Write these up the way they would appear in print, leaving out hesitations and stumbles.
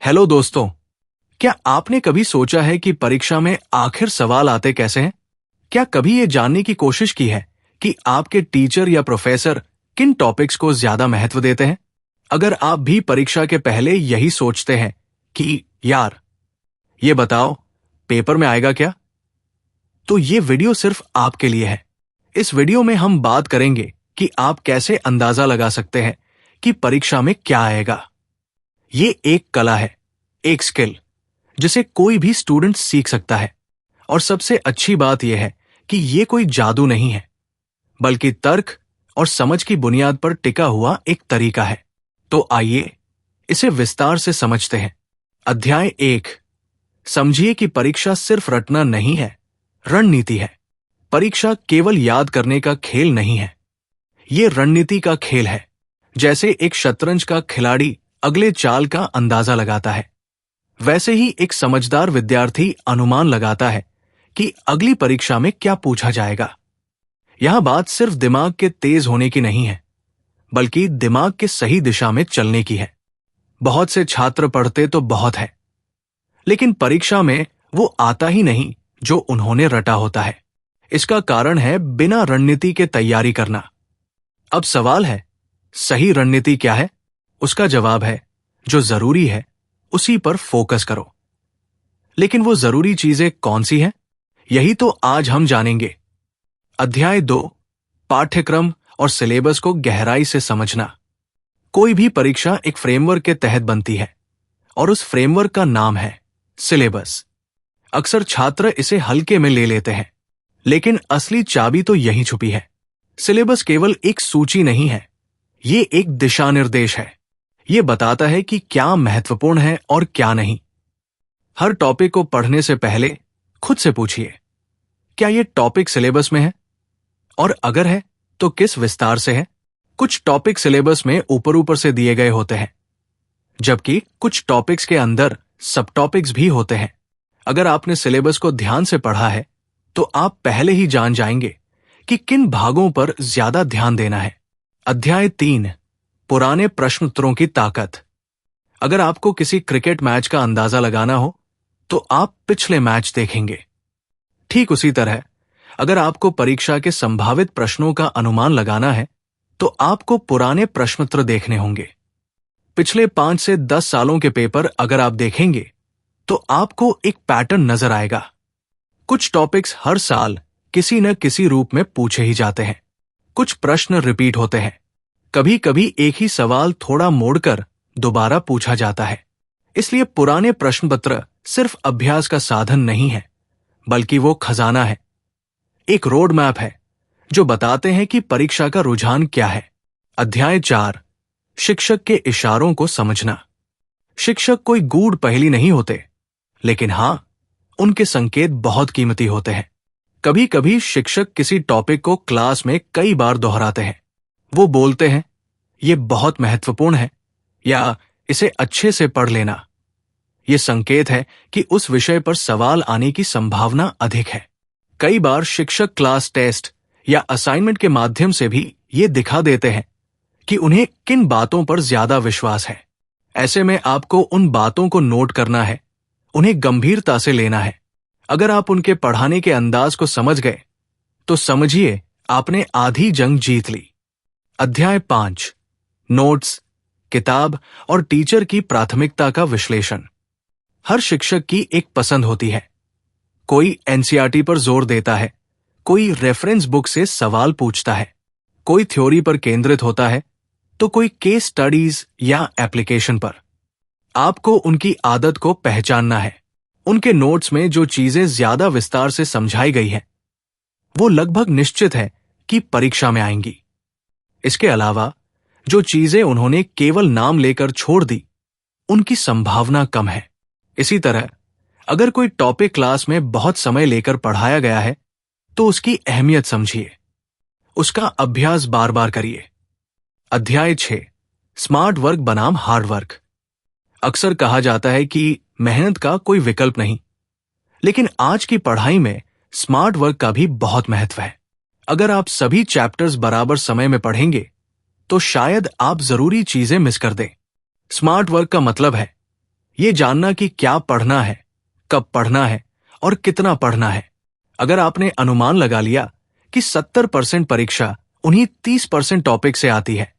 Hello दोस्तों, क्या आपने कभी सोचा है कि परीक्षा में आखिर सवाल आते कैसे हैं? क्या कभी ये जानने की कोशिश की है कि आपके टीचर या प्रोफेसर किन टॉपिक्स को ज्यादा महत्व देते हैं? अगर आप भी परीक्षा के पहले यही सोचते हैं कि यार, ये बताओ पेपर में आएगा क्या, तो ये वीडियो सिर्फ आपके लिए है। इस वीडियो में हम बात करेंगे कि आप कैसे अंदाजा लगा सकते हैं कि परीक्षा में क्या आएगा। ये एक कला है, एक स्किल, जिसे कोई भी स्टूडेंट सीख सकता है। और सबसे अच्छी बात यह है कि ये कोई जादू नहीं है, बल्कि तर्क और समझ की बुनियाद पर टिका हुआ एक तरीका है। तो आइए इसे विस्तार से समझते हैं। अध्याय 1। समझिए कि परीक्षा सिर्फ रटना नहीं है, रणनीति है। परीक्षा केवल याद करने का खेल नहीं है, ये रणनीति का खेल है। जैसे एक शतरंज का खिलाड़ी अगले चाल का अंदाजा लगाता है, वैसे ही एक समझदार विद्यार्थी अनुमान लगाता है कि अगली परीक्षा में क्या पूछा जाएगा। यह बात सिर्फ दिमाग के तेज होने की नहीं है, बल्कि दिमाग के सही दिशा में चलने की है। बहुत से छात्र पढ़ते तो बहुत है, लेकिन परीक्षा में वो आता ही नहीं जो उन्होंने रटा होता है। इसका कारण है बिना रणनीति के तैयारी करना। अब सवाल है, सही रणनीति क्या है? उसका जवाब है, जो जरूरी है उसी पर फोकस करो। लेकिन वो जरूरी चीजें कौन सी हैं? यही तो आज हम जानेंगे। अध्याय 2। पाठ्यक्रम और सिलेबस को गहराई से समझना। कोई भी परीक्षा एक फ्रेमवर्क के तहत बनती है, और उस फ्रेमवर्क का नाम है सिलेबस। अक्सर छात्र इसे हल्के में ले लेते हैं, लेकिन असली चाबी तो यहीं छुपी है। सिलेबस केवल एक सूची नहीं है, ये एक दिशा निर्देश है। ये बताता है कि क्या महत्वपूर्ण है और क्या नहीं। हर टॉपिक को पढ़ने से पहले खुद से पूछिए, क्या ये टॉपिक सिलेबस में है? और अगर है तो किस विस्तार से है? कुछ टॉपिक सिलेबस में ऊपर ऊपर से दिए गए होते हैं, जबकि कुछ टॉपिक्स के अंदर सब टॉपिक्स भी होते हैं। अगर आपने सिलेबस को ध्यान से पढ़ा है तो आप पहले ही जान जाएंगे कि किन भागों पर ज्यादा ध्यान देना है। अध्याय 3। पुराने प्रश्नोत्तरों की ताकत। अगर आपको किसी क्रिकेट मैच का अंदाजा लगाना हो तो आप पिछले मैच देखेंगे। ठीक उसी तरह अगर आपको परीक्षा के संभावित प्रश्नों का अनुमान लगाना है तो आपको पुराने प्रश्नोत्तर देखने होंगे। पिछले 5 से 10 सालों के पेपर अगर आप देखेंगे तो आपको एक पैटर्न नजर आएगा। कुछ टॉपिक्स हर साल किसी न किसी रूप में पूछे ही जाते हैं। कुछ प्रश्न रिपीट होते हैं। कभी कभी एक ही सवाल थोड़ा मोड़कर दोबारा पूछा जाता है। इसलिए पुराने प्रश्न पत्र सिर्फ अभ्यास का साधन नहीं है, बल्कि वो खजाना है, एक रोड मैप है जो बताते हैं कि परीक्षा का रुझान क्या है। अध्याय 4। शिक्षक के इशारों को समझना। शिक्षक कोई गूढ़ पहेली नहीं होते, लेकिन हां, उनके संकेत बहुत कीमती होते हैं। कभी कभी शिक्षक किसी टॉपिक को क्लास में कई बार दोहराते हैं। वो बोलते हैं, ये बहुत महत्वपूर्ण है, या इसे अच्छे से पढ़ लेना। ये संकेत है कि उस विषय पर सवाल आने की संभावना अधिक है। कई बार शिक्षक क्लास टेस्ट या असाइनमेंट के माध्यम से भी ये दिखा देते हैं कि उन्हें किन बातों पर ज्यादा विश्वास है। ऐसे में आपको उन बातों को नोट करना है, उन्हें गंभीरता से लेना है। अगर आप उनके पढ़ाने के अंदाज को समझ गए तो समझिए आपने आधी जंग जीत ली। अध्याय 5। नोट्स, किताब और टीचर की प्राथमिकता का विश्लेषण। हर शिक्षक की एक पसंद होती है। कोई एनसीईआरटी पर जोर देता है, कोई रेफरेंस बुक से सवाल पूछता है, कोई थ्योरी पर केंद्रित होता है, तो कोई केस स्टडीज या एप्लीकेशन पर। आपको उनकी आदत को पहचानना है। उनके नोट्स में जो चीजें ज्यादा विस्तार से समझाई गई हैं, वो लगभग निश्चित है कि परीक्षा में आएंगी। इसके अलावा जो चीजें उन्होंने केवल नाम लेकर छोड़ दी, उनकी संभावना कम है। इसी तरह अगर कोई टॉपिक क्लास में बहुत समय लेकर पढ़ाया गया है तो उसकी अहमियत समझिए, उसका अभ्यास बार बार करिए। अध्याय 6। स्मार्ट वर्क बनाम हार्ड वर्क। अक्सर कहा जाता है कि मेहनत का कोई विकल्प नहीं, लेकिन आज की पढ़ाई में स्मार्ट वर्क का भी बहुत महत्व है। अगर आप सभी चैप्टर्स बराबर समय में पढ़ेंगे तो शायद आप जरूरी चीजें मिस कर दें। स्मार्ट वर्क का मतलब है ये जानना कि क्या पढ़ना है, कब पढ़ना है और कितना पढ़ना है। अगर आपने अनुमान लगा लिया कि 70% परीक्षा उन्हीं 30% टॉपिक से आती है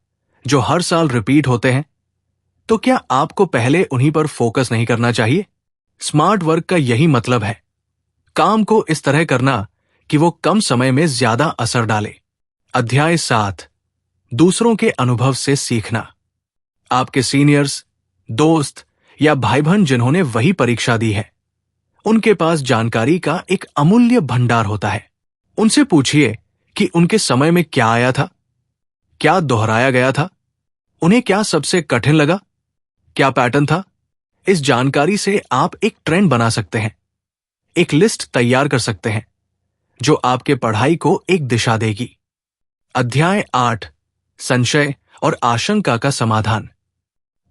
जो हर साल रिपीट होते हैं, तो क्या आपको पहले उन्हीं पर फोकस नहीं करना चाहिए? स्मार्ट वर्क का यही मतलब है, काम को इस तरह करना कि वो कम समय में ज्यादा असर डाले। अध्याय 7, दूसरों के अनुभव से सीखना। आपके सीनियर्स, दोस्त या भाई बहन जिन्होंने वही परीक्षा दी है, उनके पास जानकारी का एक अमूल्य भंडार होता है। उनसे पूछिए कि उनके समय में क्या आया था, क्या दोहराया गया था, उन्हें क्या सबसे कठिन लगा, क्या पैटर्न था। इस जानकारी से आप एक ट्रेंड बना सकते हैं, एक लिस्ट तैयार कर सकते हैं जो आपके पढ़ाई को एक दिशा देगी। अध्याय 8, संशय और आशंका का समाधान।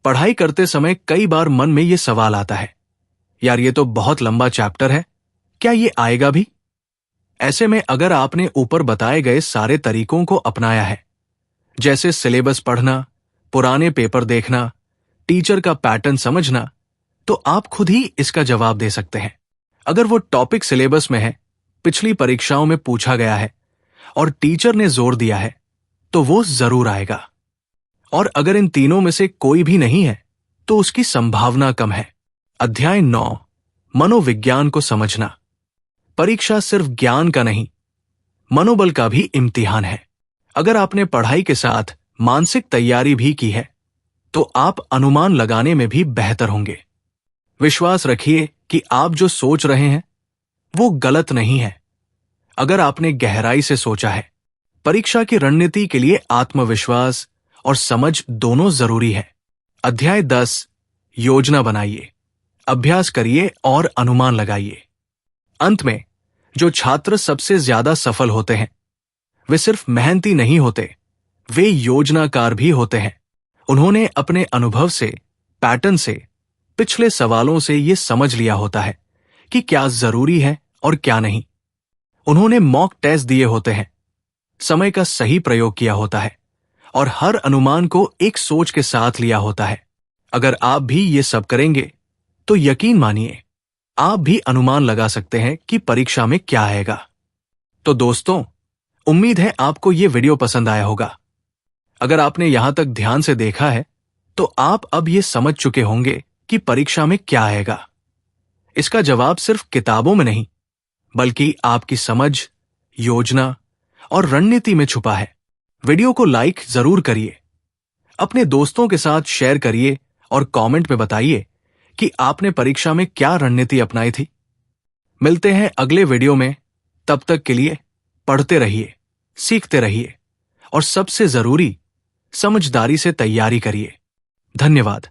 पढ़ाई करते समय कई बार मन में यह सवाल आता है, यार ये तो बहुत लंबा चैप्टर है, क्या ये आएगा भी? ऐसे में अगर आपने ऊपर बताए गए सारे तरीकों को अपनाया है, जैसे सिलेबस पढ़ना, पुराने पेपर देखना, टीचर का पैटर्न समझना, तो आप खुद ही इसका जवाब दे सकते हैं। अगर वो टॉपिक सिलेबस में है, पिछली परीक्षाओं में पूछा गया है और टीचर ने जोर दिया है, तो वो जरूर आएगा। और अगर इन तीनों में से कोई भी नहीं है, तो उसकी संभावना कम है। अध्याय 9, मनोविज्ञान को समझना। परीक्षा सिर्फ ज्ञान का नहीं, मनोबल का भी इम्तिहान है। अगर आपने पढ़ाई के साथ मानसिक तैयारी भी की है, तो आप अनुमान लगाने में भी बेहतर होंगे। विश्वास रखिए कि आप जो सोच रहे हैं वो गलत नहीं है। अगर आपने गहराई से सोचा है, परीक्षा की रणनीति के लिए आत्मविश्वास और समझ दोनों जरूरी है। अध्याय 10, योजना बनाइए, अभ्यास करिए और अनुमान लगाइए। अंत में जो छात्र सबसे ज्यादा सफल होते हैं, वे सिर्फ मेहनती नहीं होते, वे योजनाकार भी होते हैं। उन्होंने अपने अनुभव से, पैटर्न से, पिछले सवालों से ये समझ लिया होता है कि क्या जरूरी है और क्या नहीं। उन्होंने मॉक टेस्ट दिए होते हैं, समय का सही प्रयोग किया होता है और हर अनुमान को एक सोच के साथ लिया होता है। अगर आप भी ये सब करेंगे, तो यकीन मानिए आप भी अनुमान लगा सकते हैं कि परीक्षा में क्या आएगा। तो दोस्तों, उम्मीद है आपको ये वीडियो पसंद आया होगा। अगर आपने यहां तक ध्यान से देखा है, तो आप अब ये समझ चुके होंगे कि परीक्षा में क्या आएगा। इसका जवाब सिर्फ किताबों में नहीं, बल्कि आपकी समझ, योजना और रणनीति में छुपा है। वीडियो को लाइक जरूर करिए, अपने दोस्तों के साथ शेयर करिए और कमेंट में बताइए कि आपने परीक्षा में क्या रणनीति अपनाई थी। मिलते हैं अगले वीडियो में। तब तक के लिए पढ़ते रहिए, सीखते रहिए और सबसे जरूरी, समझदारी से तैयारी करिए। धन्यवाद।